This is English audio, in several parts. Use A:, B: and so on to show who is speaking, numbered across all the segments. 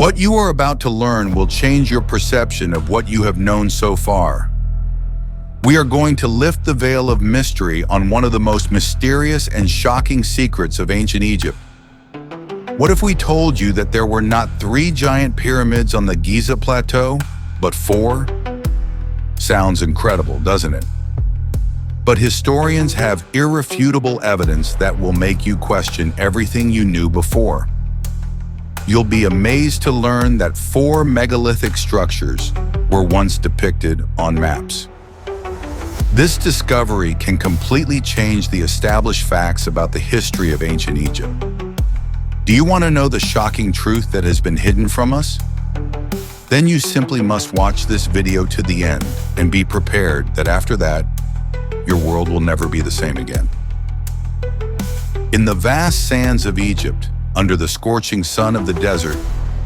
A: What you are about to learn will change your perception of what you have known so far. We are going to lift the veil of mystery on one of the most mysterious and shocking secrets of ancient Egypt. What if we told you that there were not 3 giant pyramids on the Giza Plateau, but 4? Sounds incredible, doesn't it? But historians have irrefutable evidence that will make you question everything you knew before. You'll be amazed to learn that 4 megalithic structures were once depicted on maps. This discovery can completely change the established facts about the history of ancient Egypt. Do you want to know the shocking truth that has been hidden from us? Then you simply must watch this video to the end and be prepared that after that, your world will never be the same again. In the vast sands of Egypt, under the scorching sun of the desert,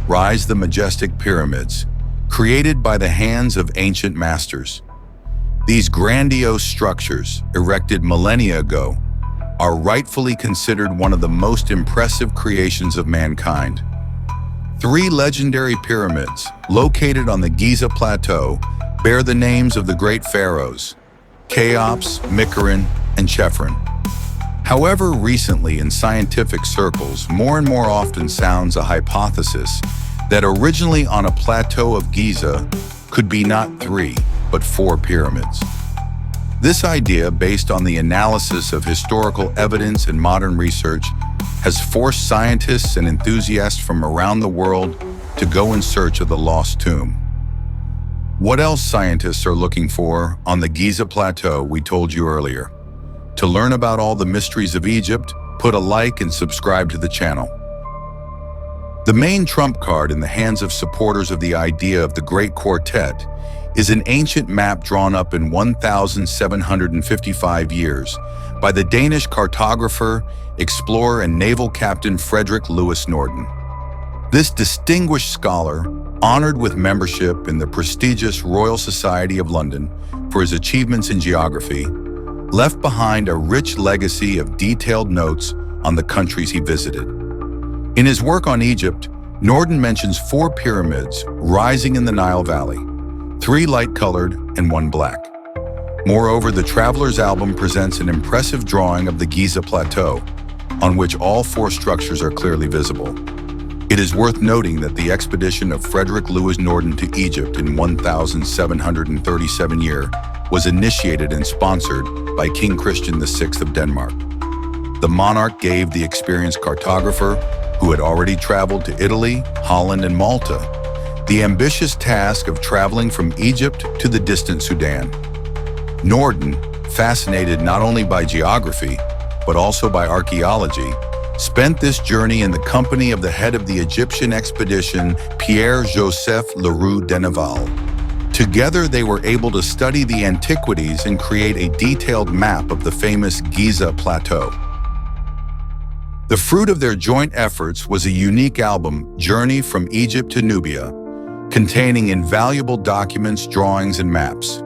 A: rise the majestic pyramids, created by the hands of ancient masters. These grandiose structures, erected millennia ago, are rightfully considered one of the most impressive creations of mankind. 3 legendary pyramids, located on the Giza Plateau, bear the names of the great pharaohs, Cheops, Mikarin, and Chephren. However, recently in scientific circles, more and more often sounds a hypothesis that originally on a plateau of Giza could be not 3, but 4 pyramids. This idea, based on the analysis of historical evidence and modern research, has forced scientists and enthusiasts from around the world to go in search of the lost tomb. What else scientists are looking for on the Giza Plateau we told you earlier? To learn about all the mysteries of Egypt, put a like and subscribe to the channel. The main trump card in the hands of supporters of the idea of the Great Quartet is an ancient map drawn up in 1755 years by the Danish cartographer, explorer, and naval captain Frederick Louis Norden. This distinguished scholar, honored with membership in the prestigious Royal Society of London for his achievements in geography, left behind a rich legacy of detailed notes on the countries he visited. In his work on Egypt, Norden mentions 4 pyramids rising in the Nile Valley, 3 light-colored and 1 black. Moreover, the Traveler's Album presents an impressive drawing of the Giza Plateau, on which all 4 structures are clearly visible. It is worth noting that the expedition of Frederick Louis Norden to Egypt in 1737 year was initiated and sponsored by King Christian VI of Denmark. The monarch gave the experienced cartographer, who had already traveled to Italy, Holland, and Malta, the ambitious task of traveling from Egypt to the distant Sudan. Norden, fascinated not only by geography, but also by archaeology, spent this journey in the company of the head of the Egyptian expedition, Pierre-Joseph Leroux Denneval. Together, they were able to study the antiquities and create a detailed map of the famous Giza Plateau. The fruit of their joint efforts was a unique album, Journey from Egypt to Nubia, containing invaluable documents, drawings, and maps.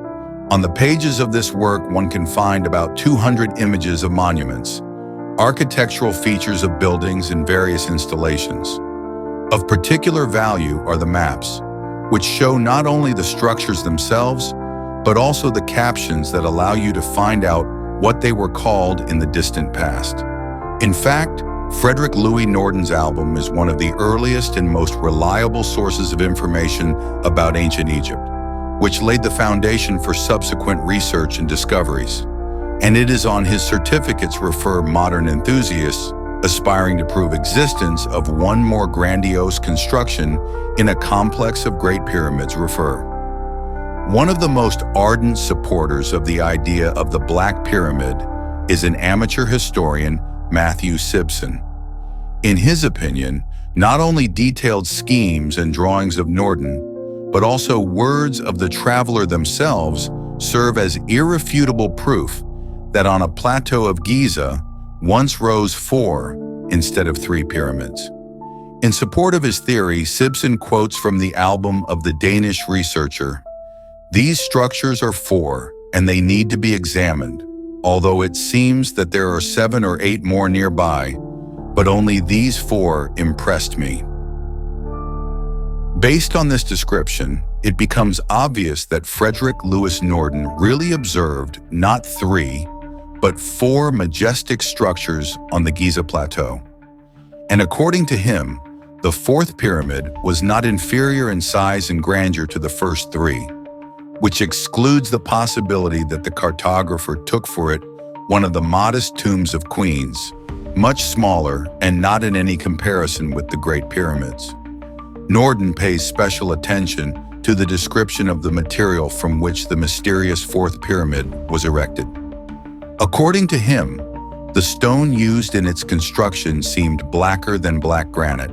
A: On the pages of this work, one can find about 200 images of monuments, architectural features of buildings, and various installations. Of particular value are the maps, which show not only the structures themselves, but also the captions that allow you to find out what they were called in the distant past. In fact, Frederick Louis Norden's album is one of the earliest and most reliable sources of information about ancient Egypt, which laid the foundation for subsequent research and discoveries. And it is on his certificates refer modern enthusiasts aspiring to prove existence of one more grandiose construction in a complex of great pyramids refer. One of the most ardent supporters of the idea of the Black Pyramid is an amateur historian, Matthew Sibson. In his opinion, not only detailed schemes and drawings of Norden, but also words of the traveler themselves serve as irrefutable proof that on a plateau of Giza once rose 4 instead of 3 pyramids. In support of his theory, Sibson quotes from the album of the Danish researcher, "These structures are 4, and they need to be examined, although it seems that there are 7 or 8 more nearby, but only these 4 impressed me." Based on this description, it becomes obvious that Frederick Louis Norden really observed not 3, but 4 majestic structures on the Giza Plateau. And according to him, the 4th pyramid was not inferior in size and grandeur to the first 3, which excludes the possibility that the cartographer took for it one of the modest tombs of queens, much smaller and not in any comparison with the Great Pyramids. Norden pays special attention to the description of the material from which the mysterious 4th pyramid was erected. According to him, the stone used in its construction seemed blacker than black granite,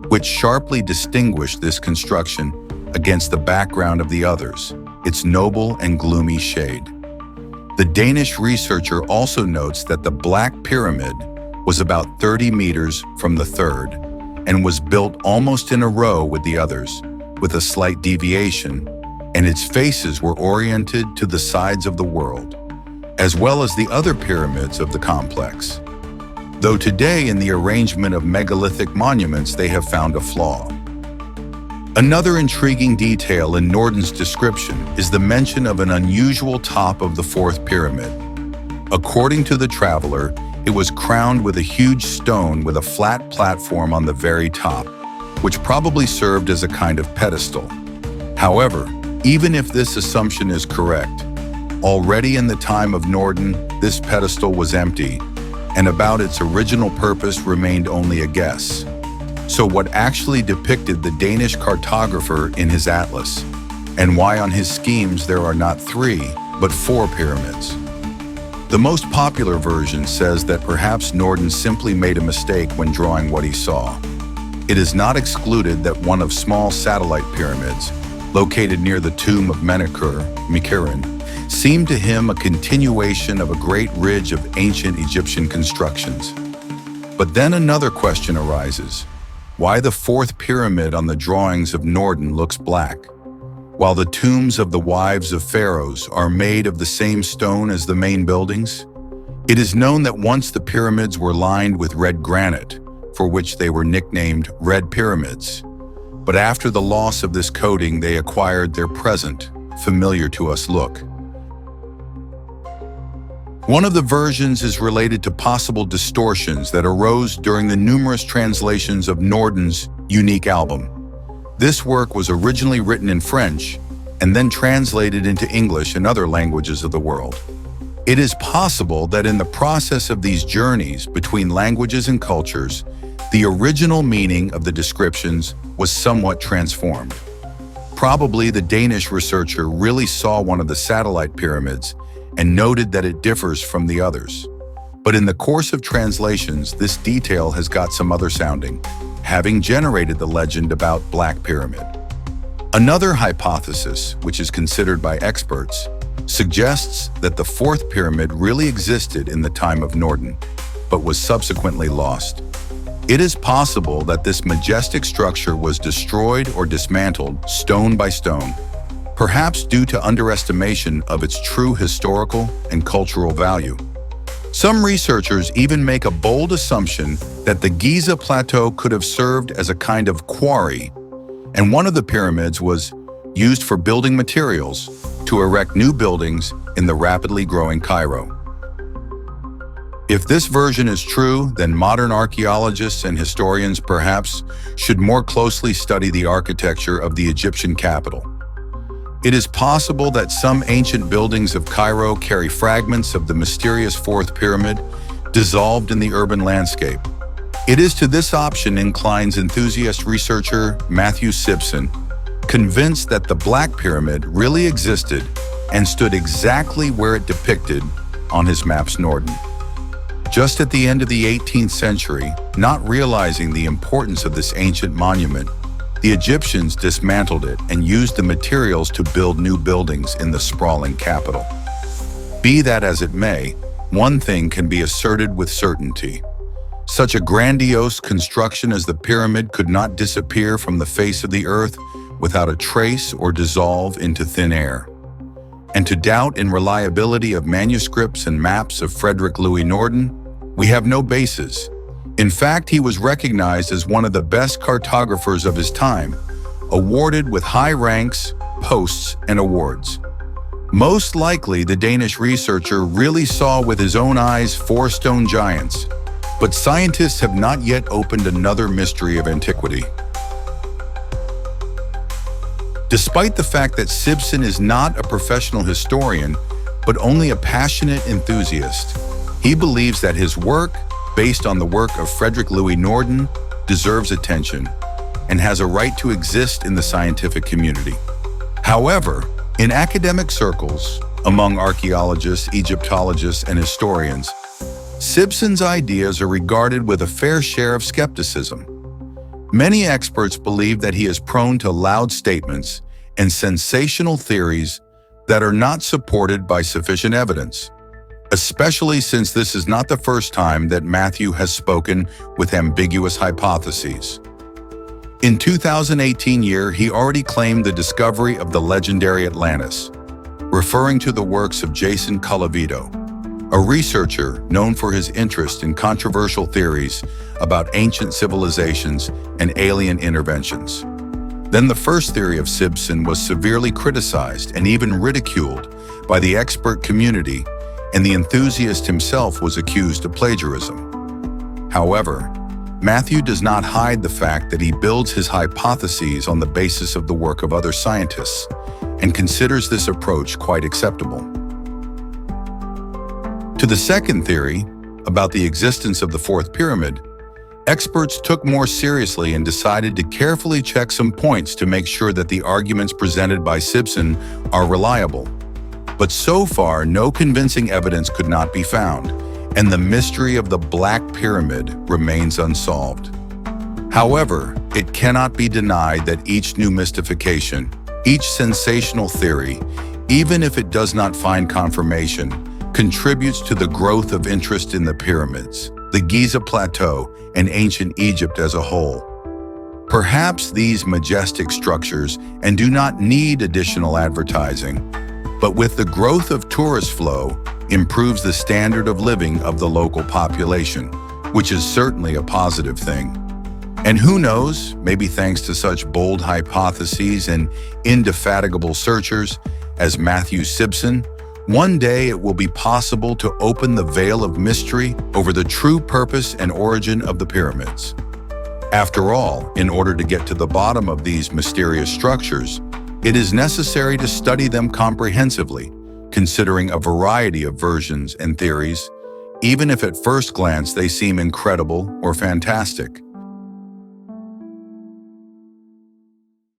A: which sharply distinguished this construction against the background of the others, its noble and gloomy shade. The Danish researcher also notes that the Black Pyramid was about 30 meters from the 3rd and was built almost in a row with the others, with a slight deviation, and its faces were oriented to the sides of the world, as well as the other pyramids of the complex. Though today in the arrangement of megalithic monuments they have found a flaw. Another intriguing detail in Norden's description is the mention of an unusual top of the 4th pyramid. According to the traveler, it was crowned with a huge stone with a flat platform on the very top, which probably served as a kind of pedestal. However, even if this assumption is correct, already in the time of Norden, this pedestal was empty, and about its original purpose remained only a guess. So what actually depicted the Danish cartographer in his atlas, and why on his schemes there are not 3, but 4 pyramids? The most popular version says that perhaps Norden simply made a mistake when drawing what he saw. It is not excluded that one of small satellite pyramids, located near the tomb of Menkaure, seemed to him a continuation of a great ridge of ancient Egyptian constructions. But then another question arises. Why the 4th pyramid on the drawings of Norden looks black, while the tombs of the wives of pharaohs are made of the same stone as the main buildings? It is known that once the pyramids were lined with red granite, for which they were nicknamed Red Pyramids. But after the loss of this coating, they acquired their present, familiar to us look. One of the versions is related to possible distortions that arose during the numerous translations of Norden's unique album. This work was originally written in French and then translated into English and other languages of the world. It is possible that in the process of these journeys between languages and cultures, the original meaning of the descriptions was somewhat transformed. Probably the Danish researcher really saw one of the satellite pyramids and noted that it differs from the others. But in the course of translations, this detail has got some other sounding, having generated the legend about Black Pyramid. Another hypothesis, which is considered by experts, suggests that the 4th pyramid really existed in the time of Norden, but was subsequently lost. It is possible that this majestic structure was destroyed or dismantled stone by stone, perhaps due to underestimation of its true historical and cultural value. Some researchers even make a bold assumption that the Giza Plateau could have served as a kind of quarry, and one of the pyramids was used for building materials to erect new buildings in the rapidly growing Cairo. If this version is true, then modern archaeologists and historians perhaps should more closely study the architecture of the Egyptian capital. It is possible that some ancient buildings of Cairo carry fragments of the mysterious 4th pyramid dissolved in the urban landscape. It is to this option inclines enthusiast researcher Matthew Simpson, convinced that the Black Pyramid really existed and stood exactly where it depicted on his maps Norden. Just at the end of the 18th century, not realizing the importance of this ancient monument, the Egyptians dismantled it and used the materials to build new buildings in the sprawling capital. Be that as it may, one thing can be asserted with certainty. Such a grandiose construction as the pyramid could not disappear from the face of the earth without a trace or dissolve into thin air. And to doubt in reliability of manuscripts and maps of Frederick Louis Norden, we have no basis. In fact, he was recognized as one of the best cartographers of his time, awarded with high ranks, posts, and awards. Most likely, the Danish researcher really saw with his own eyes 4 stone giants, but scientists have not yet opened another mystery of antiquity. Despite the fact that Sibson is not a professional historian, but only a passionate enthusiast, he believes that his work, based on the work of Frederick Louis Norden, deserves attention and has a right to exist in the scientific community. However, in academic circles, among archaeologists, Egyptologists, and historians, Sibson's ideas are regarded with a fair share of skepticism. Many experts believe that he is prone to loud statements and sensational theories that are not supported by sufficient evidence, especially since this is not the first time that Matthew has spoken with ambiguous hypotheses. In 2018 he already claimed the discovery of the legendary Atlantis, referring to the works of Jason Colavito, a researcher known for his interest in controversial theories about ancient civilizations and alien interventions. Then the first theory of Sibson was severely criticized and even ridiculed by the expert community, and the enthusiast himself was accused of plagiarism. However, Matthew does not hide the fact that he builds his hypotheses on the basis of the work of other scientists and considers this approach quite acceptable. To the second theory, about the existence of the fourth pyramid, experts took more seriously and decided to carefully check some points to make sure that the arguments presented by Sibson are reliable. But so far, no convincing evidence could not be found, and the mystery of the Black Pyramid remains unsolved. However, it cannot be denied that each new mystification, each sensational theory, even if it does not find confirmation, contributes to the growth of interest in the pyramids, the Giza Plateau, and ancient Egypt as a whole. Perhaps these majestic structures and do not need additional advertising, but with the growth of tourist flow, improves the standard of living of the local population, which is certainly a positive thing. And who knows, maybe thanks to such bold hypotheses and indefatigable searchers as Matthew Sibson, one day it will be possible to open the veil of mystery over the true purpose and origin of the pyramids. After all, in order to get to the bottom of these mysterious structures, it is necessary to study them comprehensively, considering a variety of versions and theories, even if at first glance they seem incredible or fantastic.